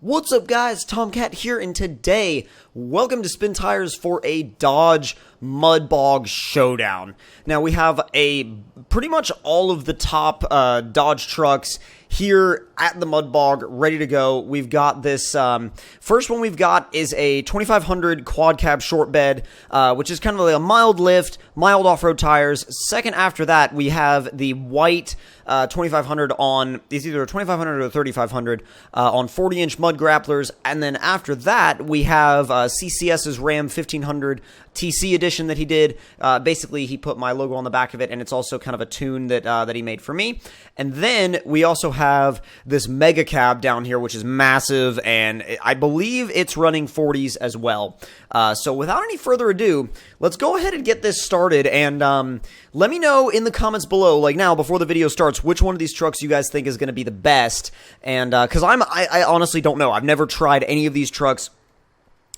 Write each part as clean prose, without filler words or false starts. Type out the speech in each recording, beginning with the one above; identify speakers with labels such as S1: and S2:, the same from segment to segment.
S1: What's up, guys? Tomcat here, and today, welcome to Spin Tires for a Dodge Mud Bog Showdown. Now, we have pretty much all of the top Dodge trucks here at the Mud Bog, ready to go. We've got this, first one we've got is a 2500 quad cab short bed, which is kind of like a mild lift, mild off-road tires. Second after that, we have the white 2500 on, it's either a 2500 or a 3500 on 40-inch mud grapplers. And then after that, we have CCS's Ram 1500 TC edition that he did. Basically, he put my logo on the back of it, and it's also kind of a tune that he made for me. And then we also have this mega cab down here, which is massive, and I believe it's running 40s as well. So without any further ado, let's go ahead and get this started, and let me know in the comments below, like now, before the video starts, which one of these trucks you guys think is going to be the best. And because I honestly don't know. I've never tried any of these trucks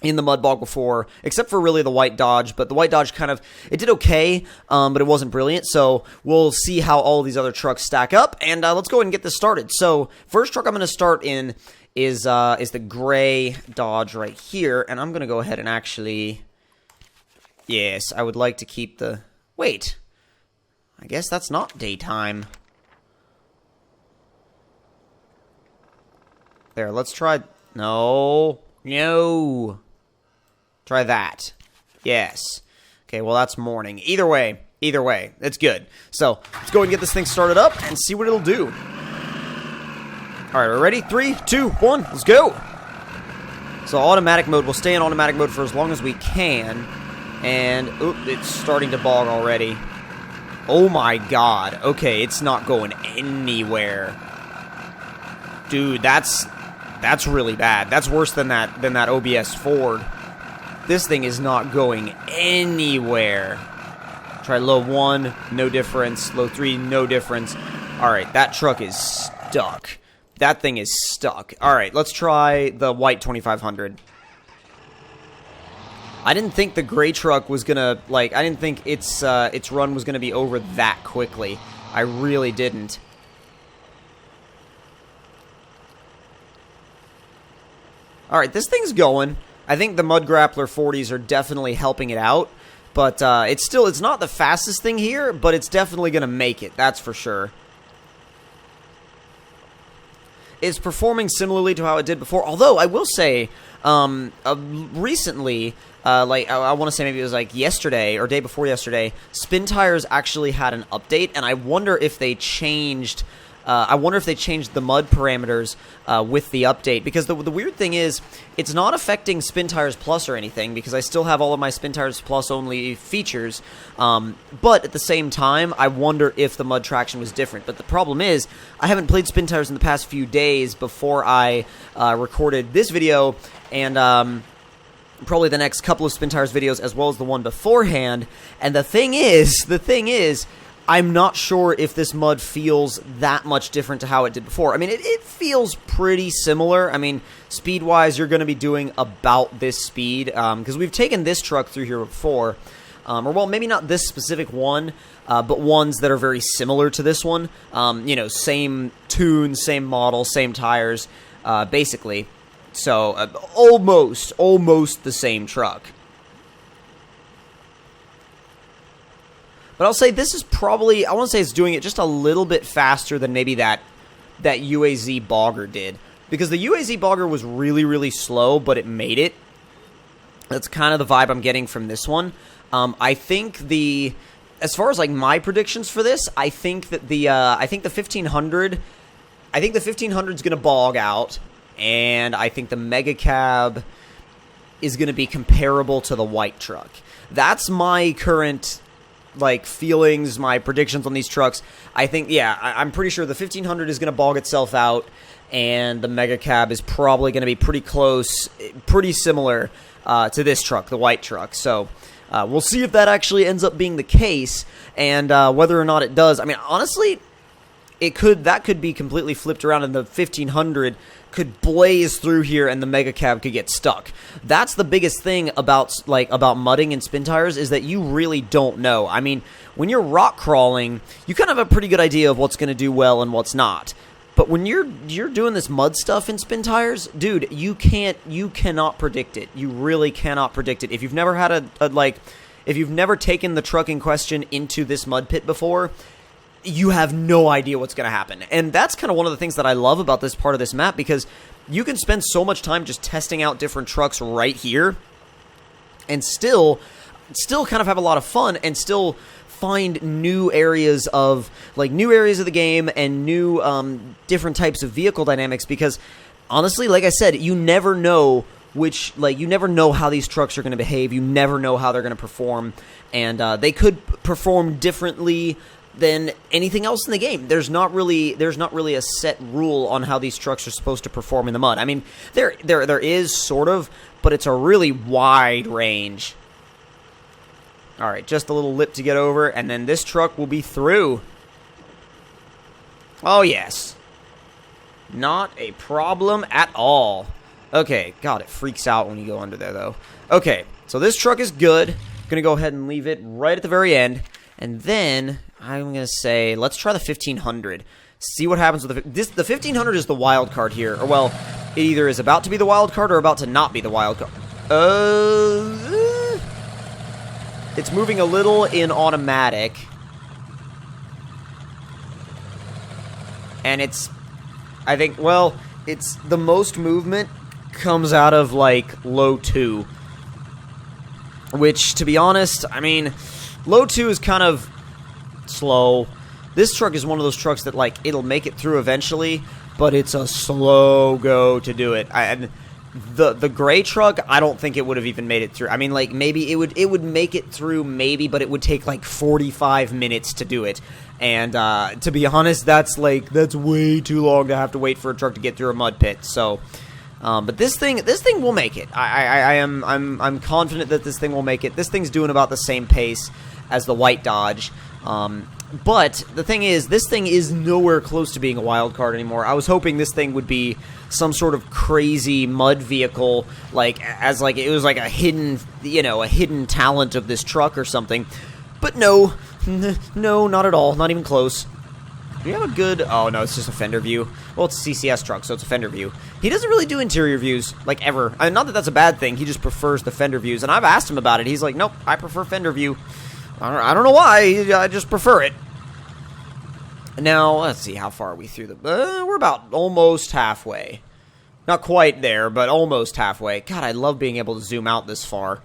S1: in the Mud Bog before, except for really the white Dodge, but the white Dodge it did okay, but it wasn't brilliant, so we'll see how all of these other trucks stack up, and let's go ahead and get this started. So, first truck I'm going to start in is the gray Dodge right here, and I'm going to go ahead and actually, yes, I would like to keep the, wait, I guess that's not daytime. There, let's try, no. Try that. Yes. Okay, well, that's morning. Either way, it's good. So, let's go and get this thing started up and see what it'll do. Alright, we're ready? 3, 2, 1, let's go! So, automatic mode. We'll stay in automatic mode for as long as we can. And, oop, it's starting to bog already. Oh my god. Okay, it's not going anywhere. Dude, that's really bad. That's worse than that OBS Ford. This thing is not going anywhere. Try low 1, no difference. Low 3, no difference. Alright, that truck is stuck. That thing is stuck. Alright, let's try the white 2500. I didn't think the gray truck was gonna, I didn't think its run was gonna be over that quickly. I really didn't. Alright, this thing's going. I think the Mud Grappler 40s are definitely helping it out. But it's not the fastest thing here, but it's definitely going to make it. That's for sure. It's performing similarly to how it did before. Although, I will say, recently, I want to say maybe it was like yesterday or day before yesterday, Spin Tires actually had an update. And I wonder if they changed... the mud parameters with the update, because the weird thing is, it's not affecting Spin Tires Plus or anything, because I still have all of my Spin Tires Plus only features, but at the same time, I wonder if the mud traction was different. But the problem is, I haven't played Spin Tires in the past few days before I recorded this video, and probably the next couple of Spin Tires videos, as well as the one beforehand, and the thing is, I'm not sure if this mud feels that much different to how it did before. I mean, it feels pretty similar. I mean, speed-wise, you're going to be doing about this speed, because we've taken this truck through here before. Or, well, maybe not this specific one, but ones that are very similar to this one. You know, same tune, same model, same tires, basically. So, almost the same truck. But I'll say this is probably, I want to say it's doing it just a little bit faster than maybe that UAZ Bogger did. Because the UAZ Bogger was really, really slow, but it made it. That's kind of the vibe I'm getting from this one. I think as far as like my predictions for this, I think that the 1500 is going to bog out. And I think the Mega Cab is going to be comparable to the white truck. That's my current... feelings, my predictions on these trucks. I think, yeah, I'm pretty sure the 1500 is going to bog itself out, and the Mega Cab is probably going to be pretty close, pretty similar to this truck, the white truck. So, we'll see if that actually ends up being the case, and whether or not it does. I mean, honestly, that could be completely flipped around, and the 1500 could blaze through here and the Mega Cab could get stuck. That's the biggest thing about mudding and Spin Tires, is that you really don't know. I mean, when you're rock crawling, you kind of have a pretty good idea of what's going to do well and what's not. But when you're doing this mud stuff in Spin Tires, dude, you cannot predict it. You really cannot predict it. If you've never had if you've never taken the truck in question into this mud pit before, you have no idea what's going to happen. And that's kind of one of the things that I love about this part of this map, because you can spend so much time just testing out different trucks right here and still kind of have a lot of fun and still find new areas of the game and new different types of vehicle dynamics, because honestly, like I said, you never know how these trucks are going to behave. You never know how they're going to perform, and they could perform differently than anything else in the game. There's not really a set rule on how these trucks are supposed to perform in the mud. I mean, there is sort of, but it's a really wide range. All right, just a little lip to get over, and then this truck will be through. Oh, yes. Not a problem at all. Okay, God, it freaks out when you go under there, though. Okay, so this truck is good. I'm going to go ahead and leave it right at the very end. And then I'm going to say, let's try the 1500. See what happens with the 1500 is the wild card here. Or, well, it either is about to be the wild card or about to not be the wild card. It's moving a little in automatic. And it's the most movement comes out of, like, low 2. Which, to be honest, I mean, low 2 is kind of slow. This truck is one of those trucks that, like, it'll make it through eventually, but it's a slow go to do it. And the gray truck, I don't think it would have even made it through. I mean, like, maybe it would make it through, maybe, but it would take like 45 minutes to do it. And to be honest, that's way too long to have to wait for a truck to get through a mud pit. So, but this thing will make it. I'm confident that this thing will make it. This thing's doing about the same pace as the white Dodge. But the thing is, this thing is nowhere close to being a wild card anymore. I was hoping this thing would be some sort of crazy mud vehicle, it was like a hidden talent of this truck or something. But no, not at all. Not even close. Do you have a good... Oh, no, it's just a fender view. Well, it's a CCS truck, so it's a fender view. He doesn't really do interior views, like, ever. I mean, not that that's a bad thing. He just prefers the fender views. And I've asked him about it. He's like, nope, I prefer fender view. I don't know why. I just prefer it. Now, let's see. How far are we through the... we're about almost halfway. Not quite there, but almost halfway. God, I love being able to zoom out this far.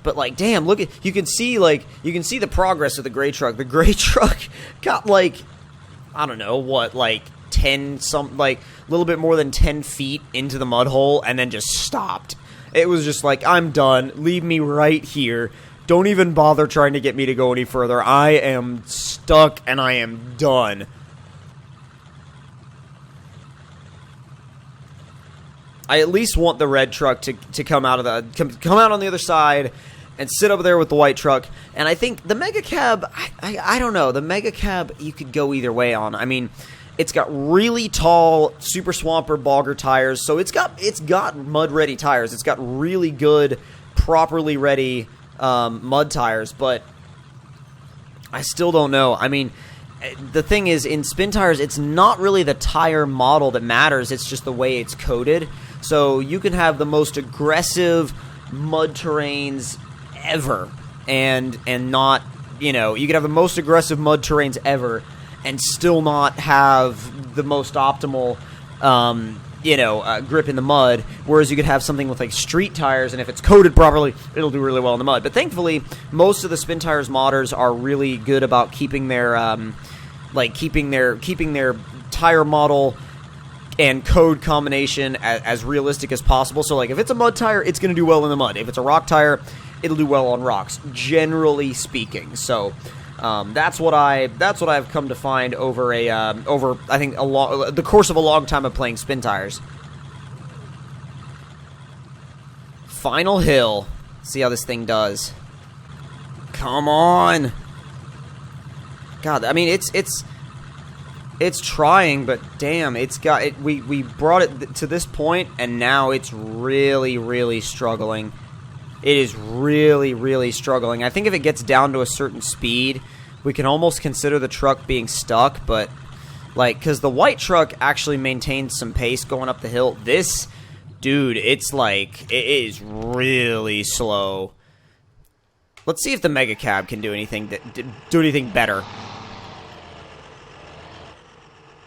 S1: But, like, damn, look at... You can see the progress of the gray truck. The gray truck got, like... I don't know, what, like, 10... a little bit more than 10 feet into the mud hole, and then just stopped. It was just like, I'm done. Leave me right here. Don't even bother trying to get me to go any further. I am stuck, and I am done. I at least want the red truck to come out on the other side and sit over there with the white truck. And I think the Mega Cab, I don't know. The Mega Cab, you could go either way on. I mean, it's got really tall Super Swamper Bogger tires, so it's got mud-ready tires. It's got really good, properly ready mud tires, but I still don't know. I mean, the thing is, in Spin Tires, it's not really the tire model that matters, it's just the way it's coated. So you can have the most aggressive mud terrains ever, and not, you can have the most aggressive mud terrains ever, and still not have the most optimal grip in the mud, whereas you could have something with, like, street tires, and if it's coated properly, it'll do really well in the mud. But thankfully, most of the Spin Tires modders are really good about keeping their tire model and code combination as realistic as possible. So, like, if it's a mud tire, it's going to do well in the mud. If it's a rock tire, it'll do well on rocks, generally speaking. So, that's what I've come to find over I think the course of a long time of playing Spin Tires. Final hill. See how this thing does. Come on. God, I mean, it's trying, but damn, it's got it. We brought it to this point, and now it's really, really struggling. It is really, really struggling. I think if it gets down to a certain speed, we can almost consider the truck being stuck, but Like, because the white truck actually maintains some pace going up the hill. This, dude, it's like, it is really slow. Let's see if the Mega Cab can do anything better.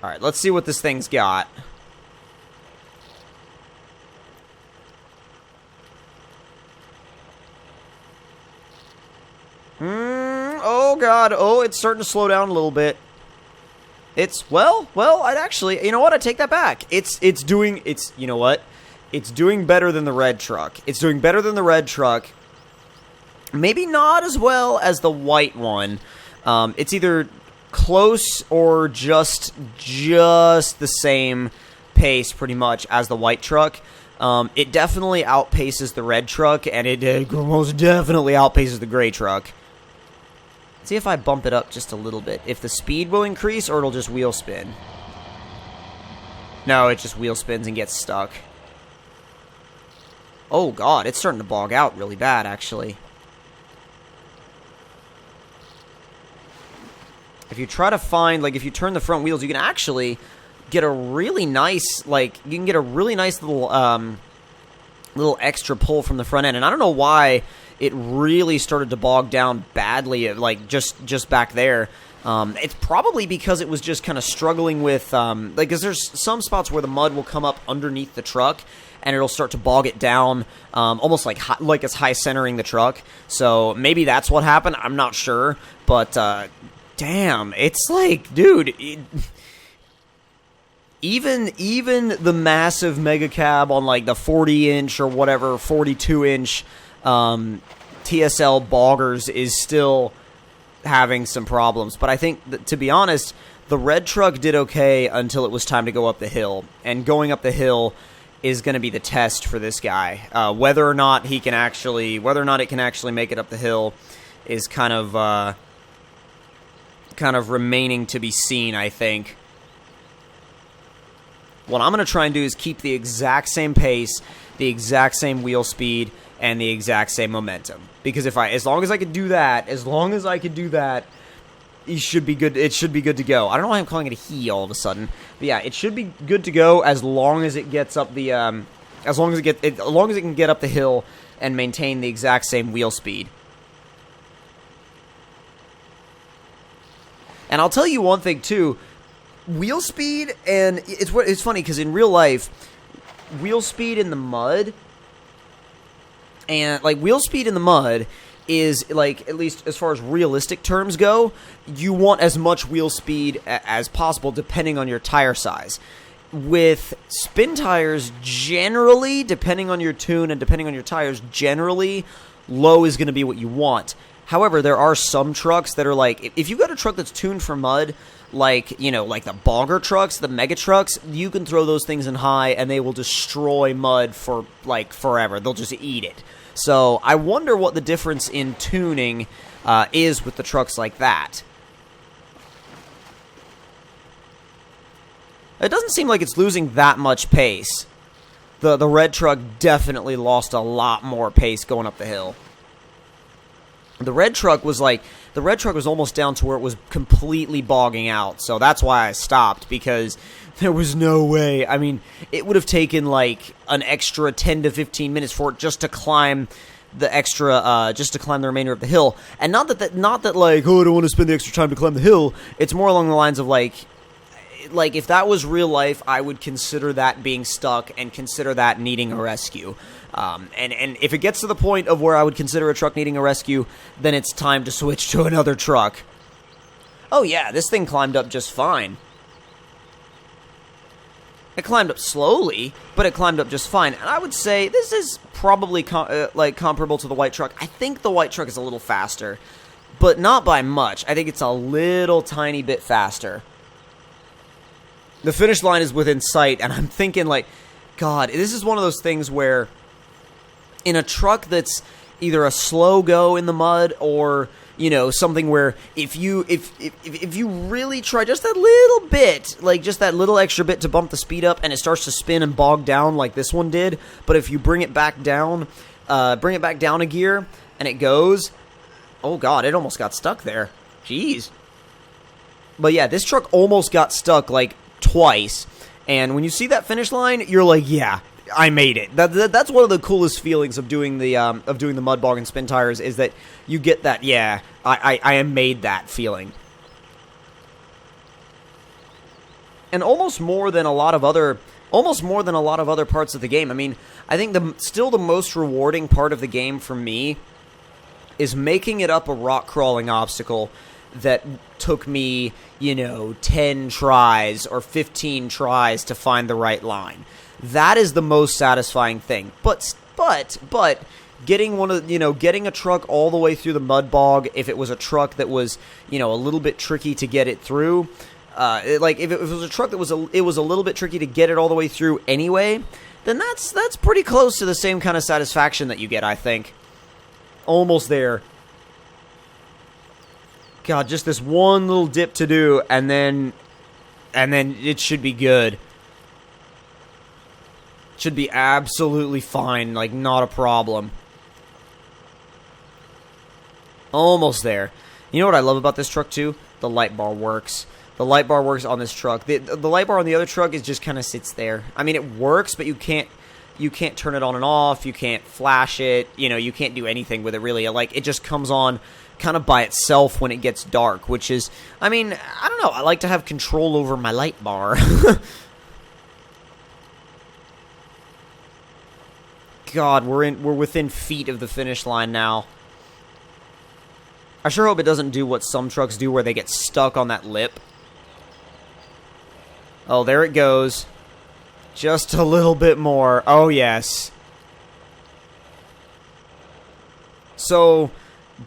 S1: Alright, let's see what this thing's got. Oh god, oh, it's starting to slow down a little bit. It's, well, I'd actually, you know what, I take that back. You know what? It's doing better than the red truck. It's doing better than the red truck. Maybe not as well as the white one. It's either close or just the same pace, pretty much, as the white truck. It definitely outpaces the red truck, and it most definitely outpaces the gray truck. Let's see if I bump it up just a little bit. If the speed will increase, or it'll just wheel spin. No, it just wheel spins and gets stuck. Oh god, it's starting to bog out really bad, actually. If you try to find, like, if you turn the front wheels, you can actually get a really nice, like, you can get a really nice little, little extra pull from the front end. And I don't know why it really started to bog down badly, like, just back there. It's probably because it was just kind of struggling with, like, because there's some spots where the mud will come up underneath the truck, and it'll start to bog it down, almost like it's high centering the truck. So maybe that's what happened. I'm not sure, but damn, it's like, dude, even the massive Mega Cab on like the 40-inch or whatever 42-inch TSL boggers is still having some problems. But I think that, to be honest, the red truck did okay until it was time to go up the hill, and going up the hill is going to be the test for this guy. Whether or not it can actually make it up the hill is kind of remaining to be seen, I think. What I'm going to try and do is keep the exact same pace, the exact same wheel speed, and the exact same momentum. Because as long as I could do that, it should be good. It should be good to go. I don't know why I'm calling it a he all of a sudden, but yeah, it should be good to go as long as it gets up the, as long as it can get up the hill and maintain the exact same wheel speed. And I'll tell you one thing too, wheel speed, and it's funny because in real life, wheel speed in the mud, and like wheel speed in the mud is, like, at least as far as realistic terms go, you want as much wheel speed as possible depending on your tire size. With spin tires, generally, depending on your tune and depending on your tires, generally, low is going to be what you want. However, there are some trucks that are like, if you've got a truck that's tuned for mud, like, you know, like the bogger trucks, the mega trucks, you can throw those things in high and they will destroy mud for, like, forever. They'll just eat it. So I wonder what the difference in tuning is with the trucks like that. It doesn't seem like it's losing that much pace. The red truck definitely lost a lot more pace going up the hill. The red truck was almost down to where it was completely bogging out. So that's why I stopped, because there was no way. I mean, it would have taken like an extra 10 to 15 minutes for it just to climb the remainder of the hill. And not that like, oh, I don't want to spend the extra time to climb the hill. It's more along the lines of like if that was real life, I would consider that being stuck and consider that needing a rescue. And if it gets to the point of where I would consider a truck needing a rescue, then it's time to switch to another truck. Oh yeah, this thing climbed up just fine. It climbed up slowly, but it climbed up just fine. And I would say this is probably comparable to the white truck. I think the white truck is a little faster, but not by much. I think it's a little tiny bit faster. The finish line is within sight, and I'm thinking, like, God, this is one of those things where in a truck that's either a slow go in the mud or, you know, something where if you really try just that little bit, like just that little extra bit to bump the speed up, and it starts to spin and bog down like this one did, but if you bring it back down a gear and it goes, oh God, it almost got stuck there. Jeez. But yeah, this truck almost got stuck like twice. And when you see that finish line, you're like, yeah, I made it. That's one of the coolest feelings of doing the mud bog and spin tires, is that you get that, yeah, I made that feeling. And almost more than a lot of other parts of the game. I mean, I think still the most rewarding part of the game for me is making it up a rock crawling obstacle that took me, 10 tries or 15 tries to find the right line. That is the most satisfying thing. But getting getting a truck all the way through the mud bog, if it was a truck that was, a little bit tricky to get it through, if it was a truck that was a little bit tricky to get it all the way through anyway, then that's pretty close to the same kind of satisfaction that you get, I think. Almost there. God, just this one little dip to do, and then it should be good. Should be absolutely fine, like not a problem. Almost there. You know what I love about this truck too? The light bar works. The light bar works on this truck. The light bar on the other truck just kind of sits there. I mean, it works, but you can't turn it on and off. You can't flash it. You can't do anything with it really. Like, it just comes on kind of by itself when it gets dark, which is, I mean, I don't know. I like to have control over my light bar. God, we're within feet of the finish line now. I sure hope it doesn't do what some trucks do, where they get stuck on that lip. Oh, there it goes. Just a little bit more. Oh, yes. So,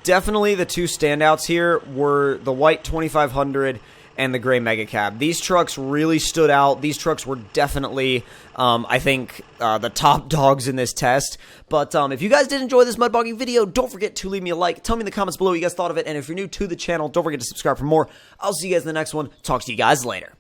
S1: definitely the two standouts here were the white 2500 and the gray Mega Cab. These trucks really stood out. These trucks were definitely, I think, the top dogs in this test. But if you guys did enjoy this mud bogging video, don't forget to leave me a like. Tell me in the comments below what you guys thought of it. And if you're new to the channel, don't forget to subscribe for more. I'll see you guys in the next one. Talk to you guys later.